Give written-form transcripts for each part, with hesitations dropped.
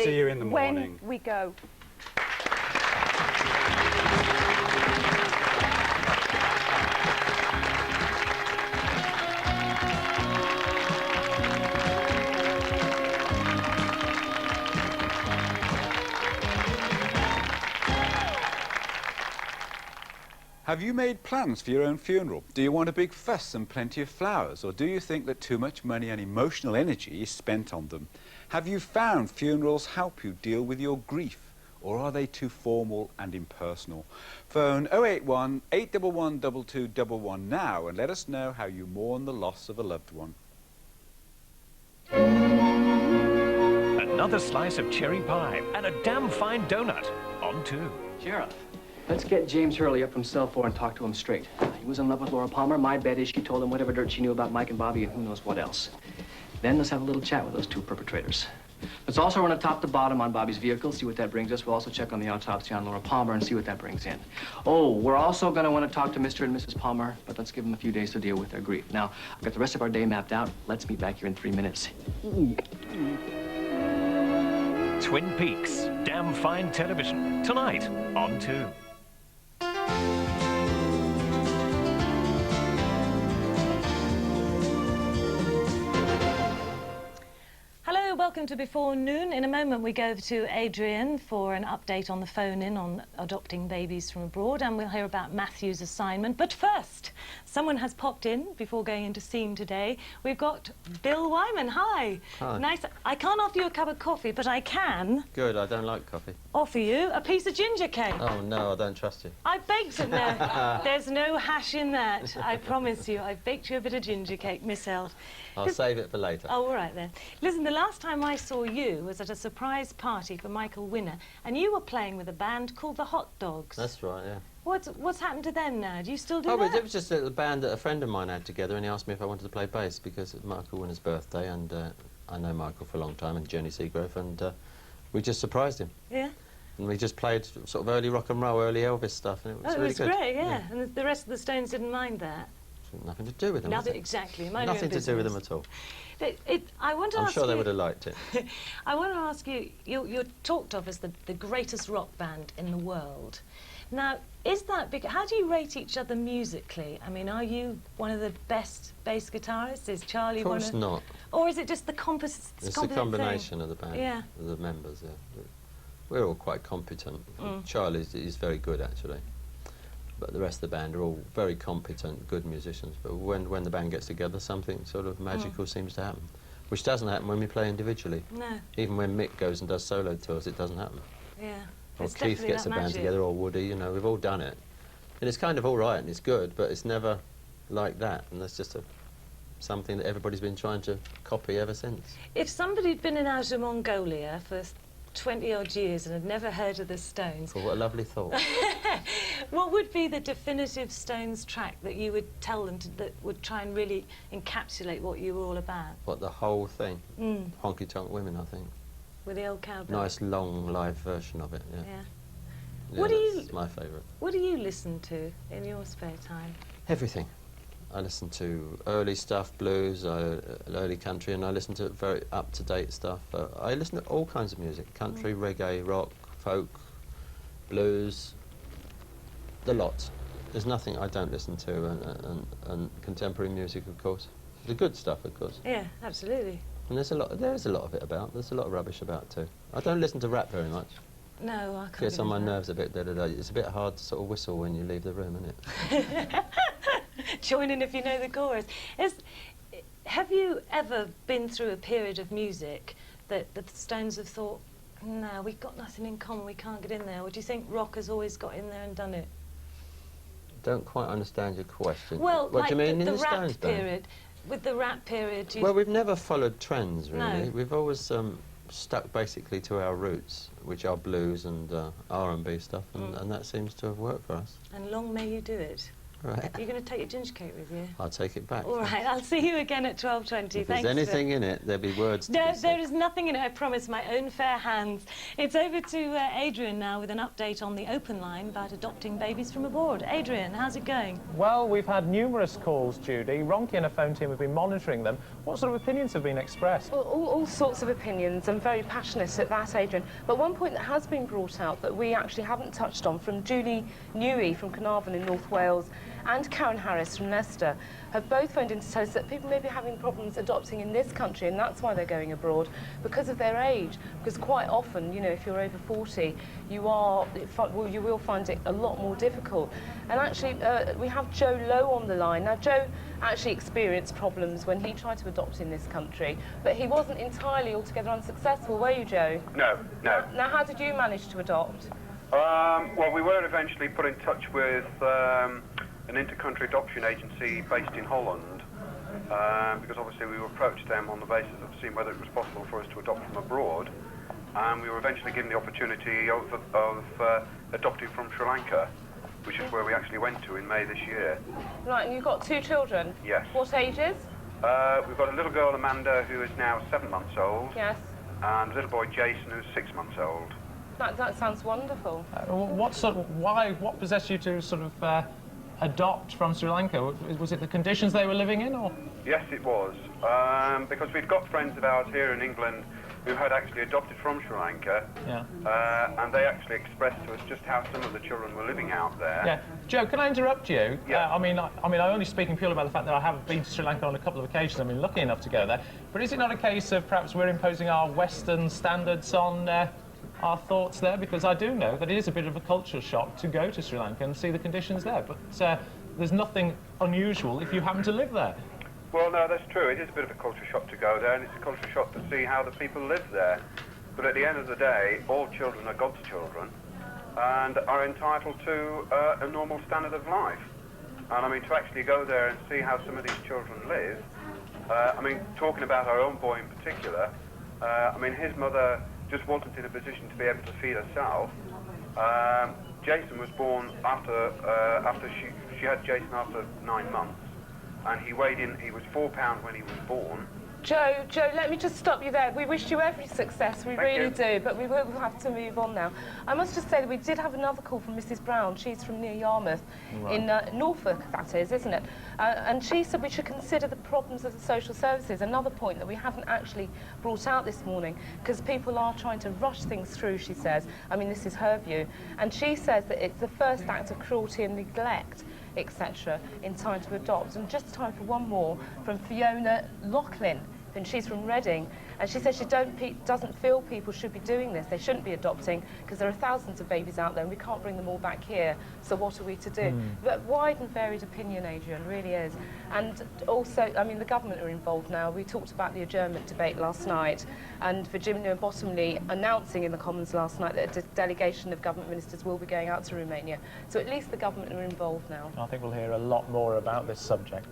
See you in the morning. When we go. Have you made plans for your own funeral? Do you want a big fuss and plenty of flowers? Or do you think that too much money and emotional energy is spent on them? Have you found funerals help you deal with your grief? Or are they too formal and impersonal? Phone 081 811 2211 now and let us know how you mourn the loss of a loved one. Another slice of cherry pie and a damn fine donut. On two. Sheriff, let's get James Hurley up from cell 4 and talk to him straight. He was in love with Laura Palmer. My bet is she told him whatever dirt she knew about Mike and Bobby and who knows what else. Then let's have a little chat with those two perpetrators. Let's also run a top to bottom on Bobby's vehicle, see what that brings us. We'll also check on the autopsy on Laura Palmer and see what that brings in. Oh, we're also going to want to talk to Mr. and Mrs. Palmer, but let's give them a few days to deal with their grief. Now, I've got the rest of our day mapped out. Let's meet back here in 3 minutes. Twin Peaks, damn fine television. Tonight, on 2. Hello, welcome to Before Noon. In a moment we go to Adrian for an update on the phone-in on adopting babies from abroad, and we'll hear about Matthew's assignment. But first, someone has popped in before going into scene today. We've got Bill Wyman. Hi. Hi. Nice. I can't offer you a cup of coffee, but I can Good, I don't like coffee. offer you a piece of ginger cake. Oh no, I don't trust you. I baked it there. There's no hash in that. I promise you. I baked you a bit of ginger cake myself. I'll save it for later. Oh, all right then. Listen, the last time I saw you was at a surprise party for Michael Winner, and you were playing with a band called the Hot Dogs. That's right, yeah. What's happened to them now? Do you still do Oh, that? but it was just a little band that a friend of mine had together, and he asked me if I wanted to play bass because it's Michael Winner's birthday, and I know Michael for a long time, and Jenny Seagrove, and we just surprised him. Yeah. And we just played sort of early rock and roll, early Elvis stuff, and it was really good. Great, yeah. And the rest of the Stones didn't mind that. Nothing to do with them. Nothing, exactly. Nothing to do with them at all. I want to I'm ask sure you, they would have liked it. I want to ask you, you're talked of as the greatest rock band in the world. Now, is that big? How do you rate each other musically? I mean, are you one of the best bass guitarists? Is Charlie one of... Of course not. Or is it just the composite It's the combination of the band, Yeah. of the members, yeah. We're all quite competent. Charlie is very good, actually. But the rest of the band are all very competent, good musicians. But when the band gets together, something sort of magical seems to happen, which doesn't happen when we play individually. No. Even when Mick goes and does solo tours, it doesn't happen. Yeah. Or It's Keith definitely gets that a band magic. together, or Woody, you know, we've all done it. And it's kind of all right and it's good, but it's never like that. And that's just something that everybody's been trying to copy ever since. If somebody had been in outer Mongolia for 20-odd years and had never heard of the Stones, Oh, what a lovely thought. what would be the definitive Stones track that you would tell them that would try and really encapsulate what you were all about? What, the whole thing? Honky Tonk Women, I think. With the old cowbell? Nice, long, live version of it, yeah. Yeah. What do you- That's my favourite. What do you listen to in your spare time? Everything. I listen to early stuff, blues, early country, and I listen to very up-to-date stuff. I listen to all kinds of music, country, reggae, rock, folk, blues, the lot. There's nothing I don't listen to, and contemporary music, of course. The good stuff, of course. Yeah, absolutely. And there is a lot of it about. There's a lot of rubbish about, too. I don't listen to rap very much. No, I can't. Gets on my believe that. nerves a bit, It's a bit hard to sort of whistle when you leave the room, isn't it? Join in if you know the chorus. Have you ever been through a period of music that the Stones have thought, no, we've got nothing in common, we can't get in there? Or do you think rock has always got in there and done it? Don't quite understand your question. Well, what like do you mean the in the rap Stones band? period. With the rap period, do you... Well, we've never followed trends, really. No. We've always stuck basically to our roots, which are blues and R&B stuff, and that seems to have worked for us. And long may you do it. Right. Are you going to take your ginger cake with you? I'll take it back. All right, I'll see you again at 12:20. If there's anything in it, there'll be words to be said. There is nothing in it, I promise, my own fair hands. It's over to Adrian now with an update on the open line about adopting babies from abroad. Adrian, how's it going? Well, we've had numerous calls, Judy. Ronki and a phone team have been monitoring them. What sort of opinions have been expressed? Well, all sorts of opinions, and very passionate at that, Adrian. But one point that has been brought out that we actually haven't touched on from Julie Newey from Carnarvon in North Wales and Karen Harris from Leicester have both phoned in to tell us that people may be having problems adopting in this country, and that's why they're going abroad, because of their age. Because quite often, you know, if you're over 40, you will find it a lot more difficult. And actually, we have Joe Lowe on the line. Now, Joe actually experienced problems when he tried to adopt in this country, but he wasn't entirely altogether unsuccessful, were you, Joe? No, no. Now, how did you manage to adopt? Well, we were eventually put in touch with an inter-country adoption agency based in Holland, because obviously we approached them on the basis of seeing whether it was possible for us to adopt from abroad, and we were eventually given the opportunity of adopting from Sri Lanka, which is where we actually went to in May this year. Right, and you've got 2 children? Yes. What ages? We've got a little girl, Amanda, who is now 7 months old. Yes. And a little boy, Jason, who's 6 months old. That sounds wonderful. What possessed you to sort of adopt from Sri Lanka? Was it the conditions they were living in, or? Yes, it was. Because we've got friends of ours here in England who had actually adopted from Sri Lanka, and they actually expressed to us just how some of the children were living out there. Yeah. Joe, can I interrupt you? Yeah. I'm only speaking purely about the fact that I have been to Sri Lanka on a couple of occasions. I've been lucky enough to go there. But is it not a case of perhaps we're imposing our Western standards on our thoughts there? Because I do know that it is a bit of a culture shock to go to Sri Lanka and see the conditions there. But there's nothing unusual if you happen to live there. Well, no, that's true. It is a bit of a culture shock to go there, and it's a culture shock to see how the people live there. But at the end of the day, all children are God's children and are entitled to a normal standard of life. And I mean, to actually go there and see how some of these children live, talking about our own boy in particular, his mother just wasn't in a position to be able to feed herself. Jason was born after she had Jason after 9 months. And he was 4 pounds when he was born. Joe, let me just stop you there. We wish you every success, we really do, but we will have to move on now. I must just say that we did have another call from Mrs. Brown. She's from near Yarmouth, in Norfolk, that is, isn't it? And she said we should consider the problems of the social services, another point that we haven't actually brought out this morning, because people are trying to rush things through, she says. I mean, this is her view. And she says that it's the first act of cruelty and neglect, etc., in time to adopt. And just time for one more from Fiona Lachlan, and she's from Reading, and she says she doesn't feel people should be doing this. They shouldn't be adopting, because there are thousands of babies out there and we can't bring them all back here, so what are we to do? But wide and varied opinion, Adrian, really is. And also, I mean, the government are involved now. We talked about the adjournment debate last night, and Virginia Bottomley announcing in the Commons last night that a delegation of government ministers will be going out to Romania. So at least the government are involved now. I think we'll hear a lot more about this subject.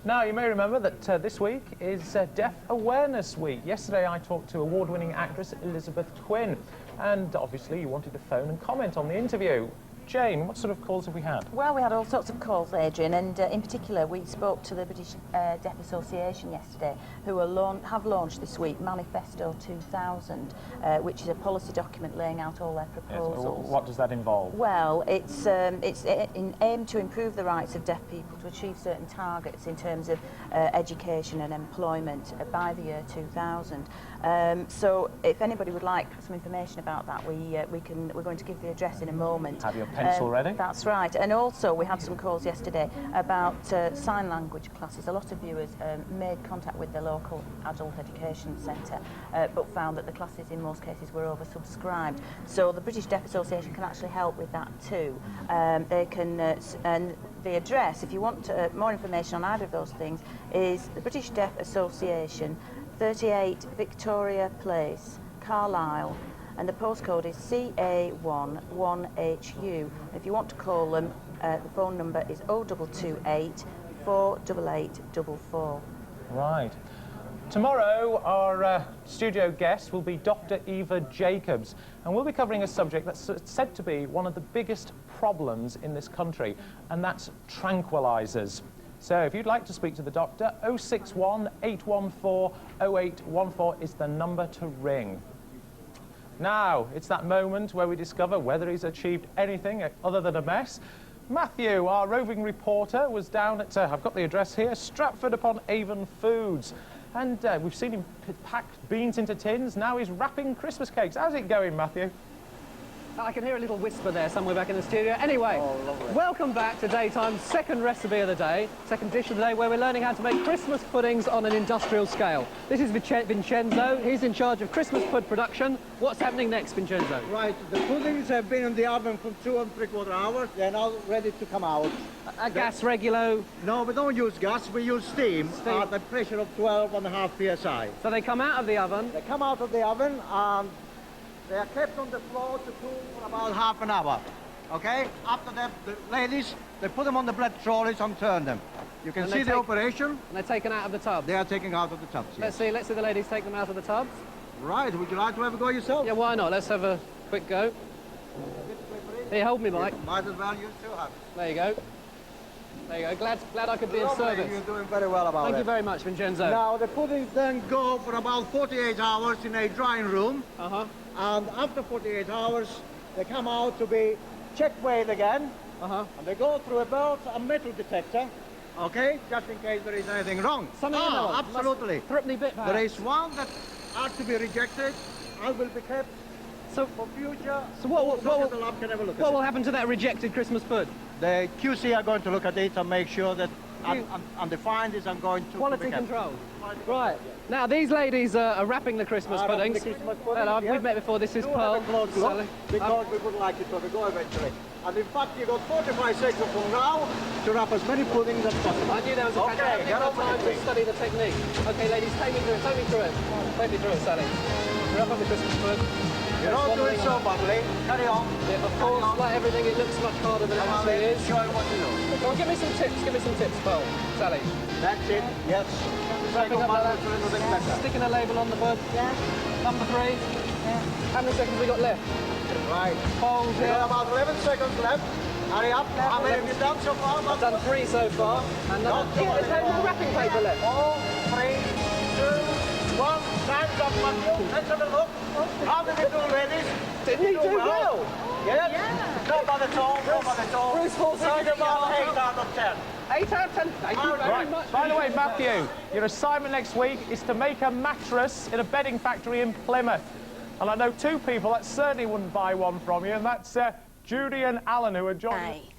Now, you may remember that this week is Deaf Awareness Week. Yesterday I talked to award-winning actress Elizabeth Quinn, and obviously you wanted to phone and comment on the interview. Jane, what sort of calls have we had? Well, we had all sorts of calls, Adrian, and in particular we spoke to the British Deaf Association yesterday, who have launched this week Manifesto 2000, which is a policy document laying out all their proposals. Yes. What does that involve? Well, it's aimed to improve the rights of deaf people to achieve certain targets in terms of education and employment by the year 2000. So if anybody would like some information about that, we're going to give the address in a moment. Have your pencil ready? That's right. And also we had some calls yesterday about sign language classes. A lot of viewers made contact with the local adult education centre, but found that the classes in most cases were oversubscribed. So the British Deaf Association can actually help with that too. They can, and the address, if you want more information on either of those things, is the British Deaf Association, 38 Victoria Place, Carlisle, and the postcode is CA11HU. If you want to call them, the phone number is 0228 488 44. Right. Tomorrow, our studio guest will be Dr. Eva Jacobs, and we'll be covering a subject that's said to be one of the biggest problems in this country, and that's tranquilizers. So if you'd like to speak to the doctor, 061 814 0814 is the number to ring. Now, it's that moment where we discover whether he's achieved anything other than a mess. Matthew, our roving reporter, was down at, I've got the address here, Stratford-upon-Avon Foods. And we've seen him pack beans into tins. Now he's wrapping Christmas cakes. How's it going, Matthew? I can hear a little whisper there somewhere back in the studio. Anyway, welcome back to Daytime's second recipe of the day, second dish of the day, where we're learning how to make Christmas puddings on an industrial scale. This is Vincenzo. He's in charge of Christmas pud production. What's happening next, Vincenzo? Right, the puddings have been in the oven for 2 3/4 hours. They're now ready to come out. A gas regulo? No, we don't use gas, we use steam at a pressure of 12.5 psi. So they come out of the oven? They come out of the oven and they are kept on the floor to cool for about half an hour. Okay? After that, the ladies, they put them on the bread trolleys and turn them. You can see the operation. And they're taken out of the tub? They are taken out of the tubs, yes. Let's see the ladies take them out of the tubs. Right, would you like to have a go yourself? Yeah, why not? Let's have a quick go. Here, hold me, Mike. Might as well use two hands. There you go. There you go. Glad I could be of service. You're doing very well about it. Thank you very much, Vincenzo. Now, the puddings then go for about 48 hours in a drying room. And after 48 hours, they come out to be check-weighed again. And they go through a belt and metal detector. Okay, just in case there is anything wrong. Something in there. Absolutely. Threepenny bit, perhaps. There is one that are to be rejected and will be kept for future. So what will happen to that rejected Christmas pud? The QC are going to look at it and make sure that and the findings are going to quality control. Right. Now these ladies are wrapping the Christmas puddings. Hello, we've met before. This is Pearl. Sally. Because we would like it to go eventually. And in fact, you've got 45 seconds from now to wrap as many puddings as possible. I knew that was a fantastic time to study the technique. Okay, ladies, take me through it. Take me through it. Take me through it, Sally. Wrap up the Christmas pud. You're not doing so badly. Carry on. Yeah, of course, like everything, it looks much harder than it actually is. Show me what you do. Come on, give me some tips. Give me some tips, Pearl. Sally. That's it. Yes. Wrapping up like that. Sticking a label on the bud. Yeah. Number 3. Yeah. How many seconds we got left? Right. Fold We've got about 11 seconds left. Hurry up. How many have you done so far? I've done 3 so far. And there's no more wrapping paper left. 4, 3, 2, 1. Time's up, Matthew. Let's have a look. How did he do, ladies? Didn't he do well? Yeah. Not bad at all. Not bad at all. Bruce Hall This is about 8 out of 10. 8 out of 10. Thank you very much. By the way, Matthew, your assignment next week is to make a mattress in a bedding factory in Plymouth. And I know 2 people that certainly wouldn't buy one from you, and that's Judy and Alan, who are joining us.